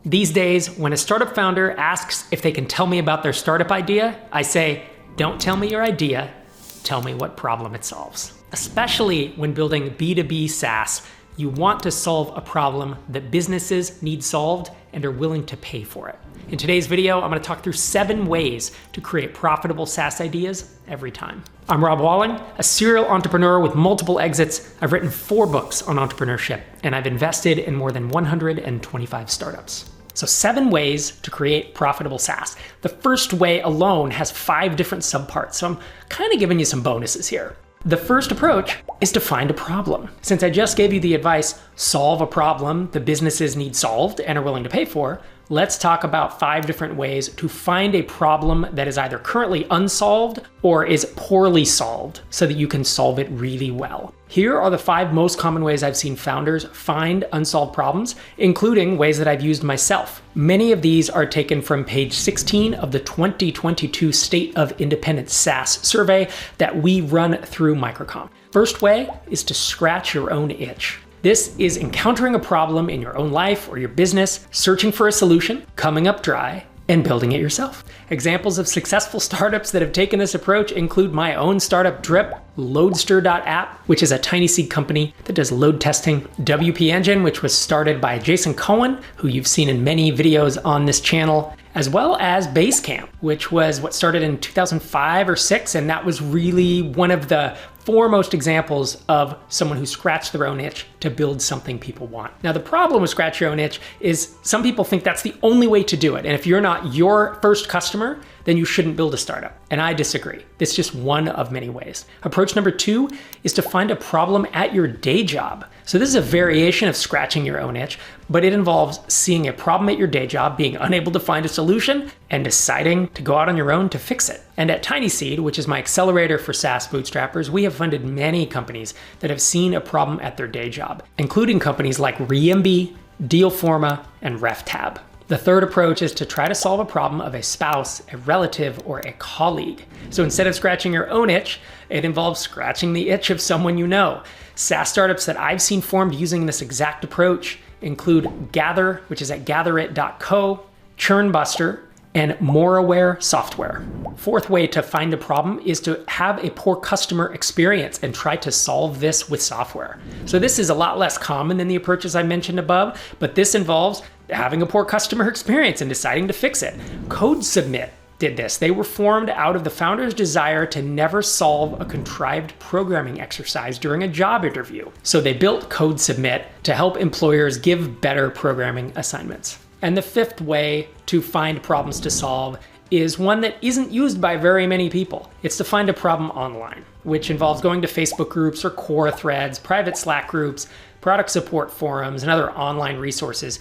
These days, when a startup founder asks if they can tell me about their startup idea, I say, don't tell me your idea, tell me what problem it solves. Especially when building B2B SaaS, you want to solve a problem that businesses need solved and are willing to pay for it. In today's video, I'm going to talk through 7 ways to create profitable SaaS ideas every time. I'm Rob Walling, a serial entrepreneur with multiple exits. I've written 4 books on entrepreneurship, and I've invested in more than 125 startups. So 7 ways to create profitable SaaS. The first way alone has 5 different subparts, so I'm kind of giving you some bonuses here. The first approach is to find a problem. Since I just gave you the advice, solve a problem the businesses need solved and are willing to pay for, let's talk about 5 different ways to find a problem that is either currently unsolved or is poorly solved so that you can solve it really well. Here are the 5 most common ways I've seen founders find unsolved problems, including ways that I've used myself. Many of these are taken from page 16 of the 2022 State of Independent SaaS survey that we run through MicroConf. First way is to scratch your own itch. This is encountering a problem in your own life or your business, searching for a solution, coming up dry, and building it yourself. Examples of successful startups that have taken this approach include my own startup Drip, Loadster.app, which is a tiny seed company that does load testing, WP Engine, which was started by Jason Cohen, who you've seen in many videos on this channel, as well as Basecamp, which was what started in 2005 or 6, and that was really one of the foremost examples of someone who scratched their own itch to build something people want. Now, the problem with scratch your own itch is some people think that's the only way to do it. And if you're not your first customer, then you shouldn't build a startup. And I disagree. It's just one of many ways. Approach number 2 is to find a problem at your day job. So this is a variation of scratching your own itch, but it involves seeing a problem at your day job, being unable to find a solution, and deciding to go out on your own to fix it. And at Tiny Seed, which is my accelerator for SaaS bootstrappers, we have funded many companies that have seen a problem at their day job, including companies like ReMB, Dealforma, and RefTab. The third approach is to try to solve a problem of a spouse, a relative, or a colleague. So instead of scratching your own itch, it involves scratching the itch of someone you know. SaaS startups that I've seen formed using this exact approach include Gather, which is at gatherit.co, Churnbuster, and MoreAware Software. Fourth way to find a problem is to have a poor customer experience and try to solve this with software. So this is a lot less common than the approaches I mentioned above, but this involves having a poor customer experience and deciding to fix it. CodeSubmit did this. They were formed out of the founder's desire to never solve a contrived programming exercise during a job interview. So they built CodeSubmit to help employers give better programming assignments. And the 5th way to find problems to solve is one that isn't used by very many people. It's to find a problem online, which involves going to Facebook groups or Quora threads, private Slack groups, product support forums, and other online resources.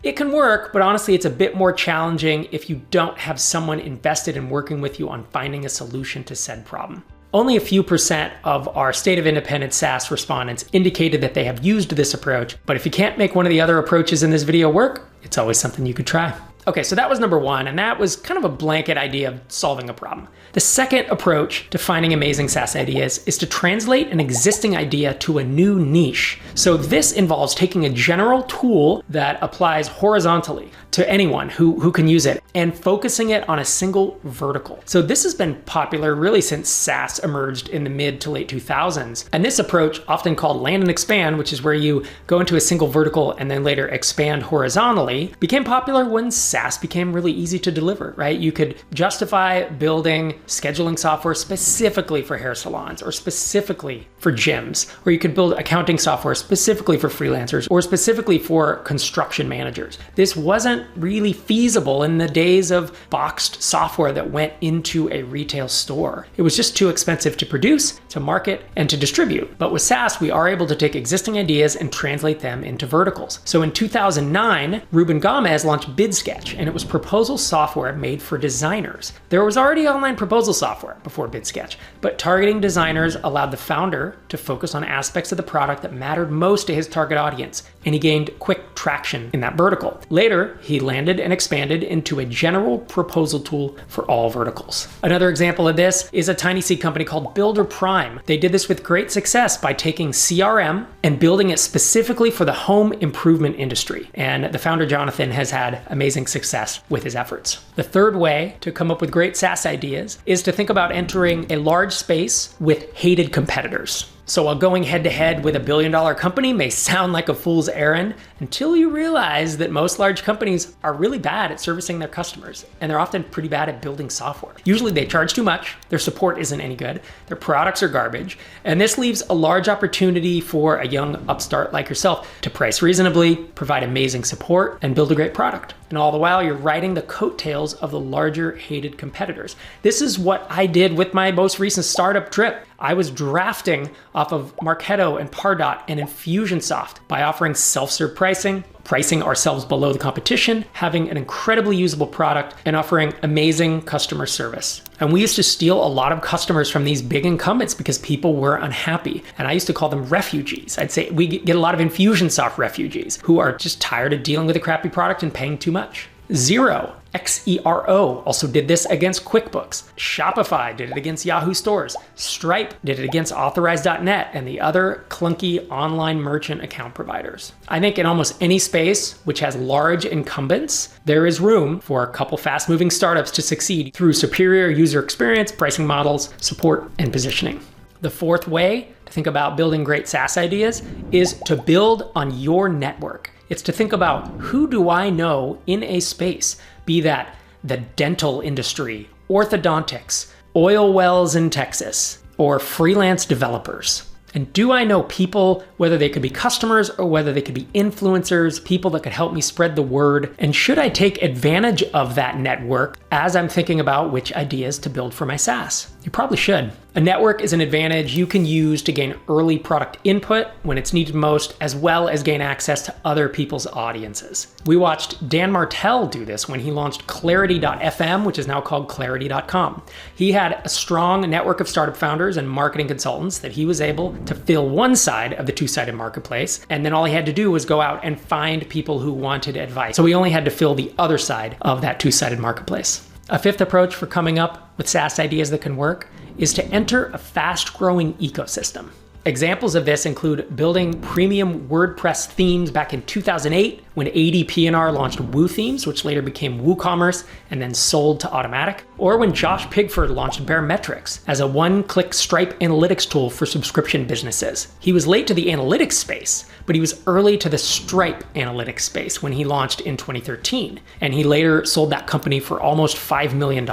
It can work, but honestly, it's a bit more challenging if you don't have someone invested in working with you on finding a solution to said problem. Only a few % of our State of Independent SaaS respondents indicated that they have used this approach, but if you can't make one of the other approaches in this video work, it's always something you could try. Okay, so that was number 1, and that was kind of a blanket idea of solving a problem. The second approach to finding amazing SaaS ideas is to translate an existing idea to a new niche. So this involves taking a general tool that applies horizontally to anyone who can use it and focusing it on a single vertical. So this has been popular really since SaaS emerged in the mid to late 2000s. And this approach, often called land and expand, which is where you go into a single vertical and then later expand horizontally, became popular when SaaS became really easy to deliver, right? You could justify building scheduling software specifically for hair salons or specifically for gyms, or you could build accounting software specifically for freelancers or specifically for construction managers. This wasn't really feasible in the days of boxed software that went into a retail store. It was just too expensive to produce, to market, and to distribute. But with SaaS, we are able to take existing ideas and translate them into verticals. So in 2009, Ruben Gomez launched BidScat. BidSketch, and it was proposal software made for designers. There was already online proposal software before BidSketch, but targeting designers allowed the founder to focus on aspects of the product that mattered most to his target audience, and he gained quick traction in that vertical. Later, he landed and expanded into a general proposal tool for all verticals. Another example of this is a tiny seed company called Builder Prime. They did this with great success by taking CRM and building it specifically for the home improvement industry. And the founder, Jonathan, has had amazing success with his efforts. The third way to come up with great SaaS ideas is to think about entering a large space with hated competitors. So while going head to head with a billion-dollar company may sound like a fool's errand, until you realize that most large companies are really bad at servicing their customers, and they're often pretty bad at building software. Usually they charge too much, their support isn't any good, their products are garbage, and this leaves a large opportunity for a young upstart like yourself to price reasonably, provide amazing support, and build a great product. And all the while, you're riding the coattails of the larger hated competitors. This is what I did with my most recent startup trip. I was drafting off of Marketo and Pardot and Infusionsoft by offering self-serve pricing ourselves below the competition, having an incredibly usable product, and offering amazing customer service. And we used to steal a lot of customers from these big incumbents because people were unhappy. And I used to call them refugees. I'd say we get a lot of Infusionsoft refugees who are just tired of dealing with a crappy product and paying too much. Xero, Xero, also did this against QuickBooks. Shopify did it against Yahoo Stores. Stripe did it against Authorize.net and the other clunky online merchant account providers. I think in almost any space which has large incumbents, there is room for a couple fast-moving startups to succeed through superior user experience, pricing models, support, and positioning. The fourth way to think about building great SaaS ideas is to build on your network. It's to think about, who do I know in a space, be that the dental industry, orthodontics, oil wells in Texas, or freelance developers? And do I know people, whether they could be customers or whether they could be influencers, people that could help me spread the word? And should I take advantage of that network as I'm thinking about which ideas to build for my SaaS? You probably should. A network is an advantage you can use to gain early product input when it's needed most, as well as gain access to other people's audiences. We watched Dan Martell do this when he launched Clarity.fm, which is now called Clarity.com. He had a strong network of startup founders and marketing consultants that he was able to fill one side of the two-sided marketplace, and then all he had to do was go out and find people who wanted advice. So he only had to fill the other side of that two-sided marketplace. A fifth approach for coming up with SaaS ideas that can work is to enter a fast-growing ecosystem. Examples of this include building premium WordPress themes back in 2008 when ADP&R launched Woo Themes, which later became WooCommerce and then sold to Automattic, or when Josh Pigford launched Baremetrics as a one-click Stripe analytics tool for subscription businesses. He was late to the analytics space, but he was early to the Stripe analytics space when he launched in 2013, and he later sold that company for almost $5 million.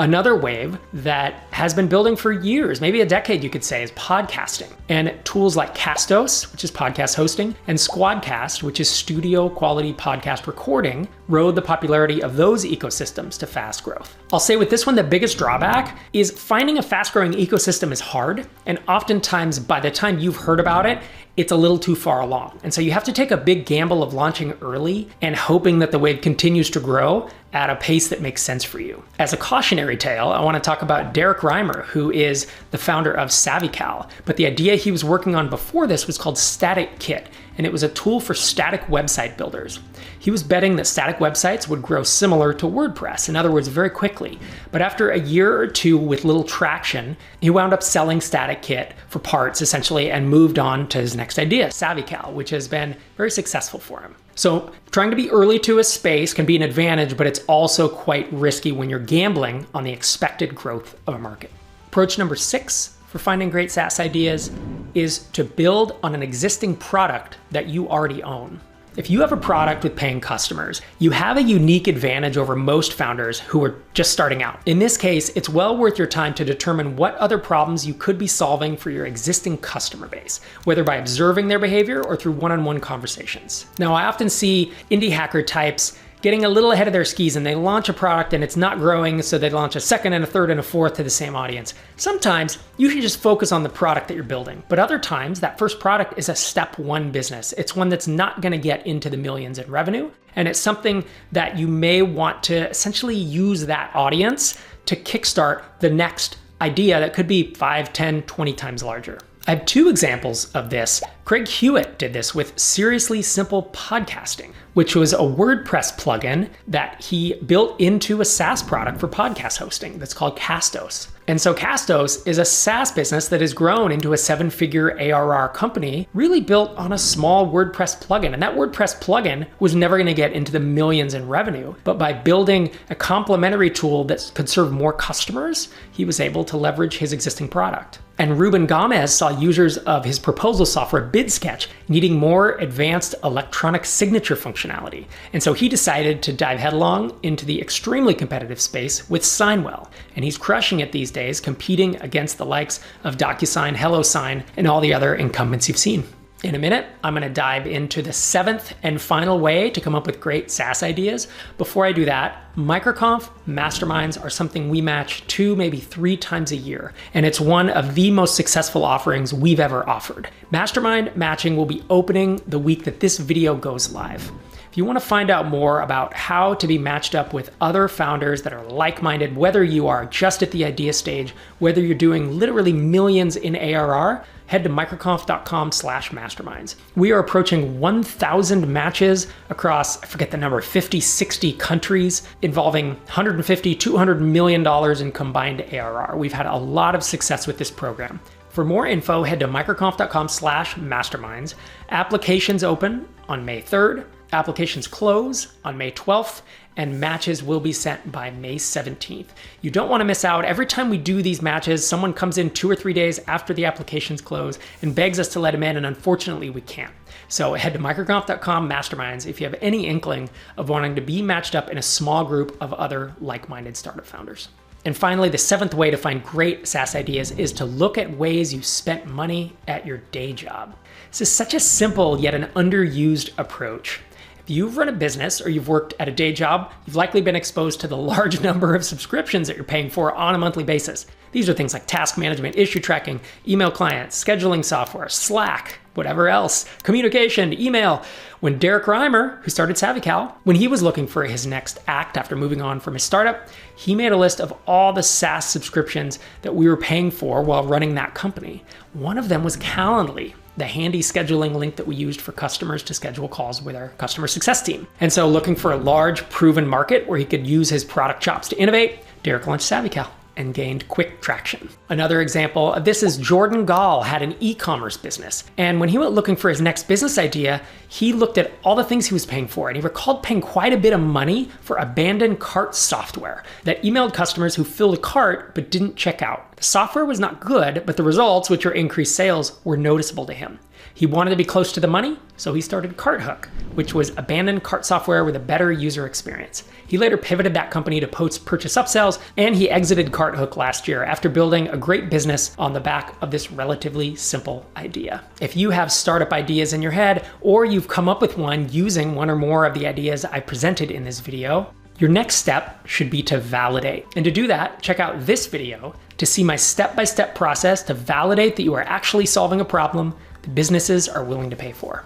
Another wave that has been building for years, maybe a decade you could say, is podcasting. And tools like Castos, which is podcast hosting, and Squadcast, which is studio quality podcast recording, rode the popularity of those ecosystems to fast growth. I'll say with this one, the biggest drawback is finding a fast-growing ecosystem is hard, and oftentimes by the time you've heard about it, it's a little too far along. And so you have to take a big gamble of launching early and hoping that the wave continues to grow at a pace that makes sense for you. As a cautionary tale, I want to talk about Derek Reimer, who is the founder of SavvyCal. But the idea he was working on before this was called Static Kit, and it was a tool for static website builders. He was betting that static websites would grow similar to WordPress, in other words, very quickly. But after a year or two with little traction, he wound up selling Static Kit for parts, essentially, and moved on to his next idea, SavvyCal, which has been very successful for him. So trying to be early to a space can be an advantage, but it's also quite risky when you're gambling on the expected growth of a market. Approach number 6 for finding great SaaS ideas is to build on an existing product that you already own. If you have a product with paying customers, you have a unique advantage over most founders who are just starting out. In this case, it's well worth your time to determine what other problems you could be solving for your existing customer base, whether by observing their behavior or through one-on-one conversations. Now, I often see indie hacker types getting a little ahead of their skis and they launch a product and it's not growing, so they launch a second and a third and a fourth to the same audience. Sometimes you should just focus on the product that you're building, but other times that first product is a step one business. It's one that's not gonna get into the millions in revenue, And it's something that you may want to essentially use that audience to kickstart the next idea that could be 5, 10, 20 times larger. I have 2 examples of this. Craig Hewitt did this with Seriously Simple Podcasting, which was a WordPress plugin that he built into a SaaS product for podcast hosting that's called Castos. And so Castos is a SaaS business that has grown into a 7-figure ARR company, really built on a small WordPress plugin. And that WordPress plugin was never going to get into the millions in revenue. But by building a complementary tool that could serve more customers, he was able to leverage his existing product. And Ruben Gomez saw users of his proposal software BidSketch needing more advanced electronic signature functionality. And so he decided to dive headlong into the extremely competitive space with Signwell. And he's crushing it these days, competing against the likes of DocuSign, HelloSign, and all the other incumbents you've seen. In a minute, I'm going to dive into the 7th and final way to come up with great SaaS ideas. Before I do that, MicroConf masterminds are something we match 2, maybe 3 times a year, and it's one of the most successful offerings we've ever offered. Mastermind matching will be opening the week that this video goes live. If you want to find out more about how to be matched up with other founders that are like-minded, whether you are just at the idea stage, whether you're doing literally millions in ARR, head to microconf.com/masterminds. We are approaching 1,000 matches across, I forget the number, 50, 60 countries, involving $150, $200 million in combined ARR. We've had a lot of success with this program. For more info, head to microconf.com/masterminds. Applications open on May 3rd. Applications close on May 12th, and matches will be sent by May 17th. You don't want to miss out. Every time we do these matches, someone comes in 2 or 3 days after the applications close and begs us to let them in, and unfortunately we can't. So head to microconf.com/masterminds if you have any inkling of wanting to be matched up in a small group of other like-minded startup founders. And finally, the 7th way to find great SaaS ideas is to look at ways you spent money at your day job. This is such a simple yet an underused approach. If you've run a business or you've worked at a day job, you've likely been exposed to the large number of subscriptions that you're paying for on a monthly basis. These are things like task management, issue tracking, email clients, scheduling software, Slack, whatever else, communication, email. When Derek Reimer, who started SavvyCal, when he was looking for his next act after moving on from his startup, he made a list of all the SaaS subscriptions that we were paying for while running that company. One of them was Calendly, the handy scheduling link that we used for customers to schedule calls with our customer success team. And so looking for a large proven market where he could use his product chops to innovate, Derek launched SavvyCal and gained quick traction. Another example of this is Jordan Gall had an e-commerce business. And when he went looking for his next business idea, he looked at all the things he was paying for, and he recalled paying quite a bit of money for abandoned cart software that emailed customers who filled a cart but didn't check out. The software was not good, but the results, which are increased sales, were noticeable to him. He wanted to be close to the money, so he started CartHook, which was abandoned cart software with a better user experience. He later pivoted that company to post-purchase upsells, and he exited CartHook last year after building a great business on the back of this relatively simple idea. If you have startup ideas in your head, or you've come up with one using one or more of the ideas I presented in this video, your next step should be to validate. And to do that, check out this video to see my step-by-step process to validate that you are actually solving a problem the businesses are willing to pay for.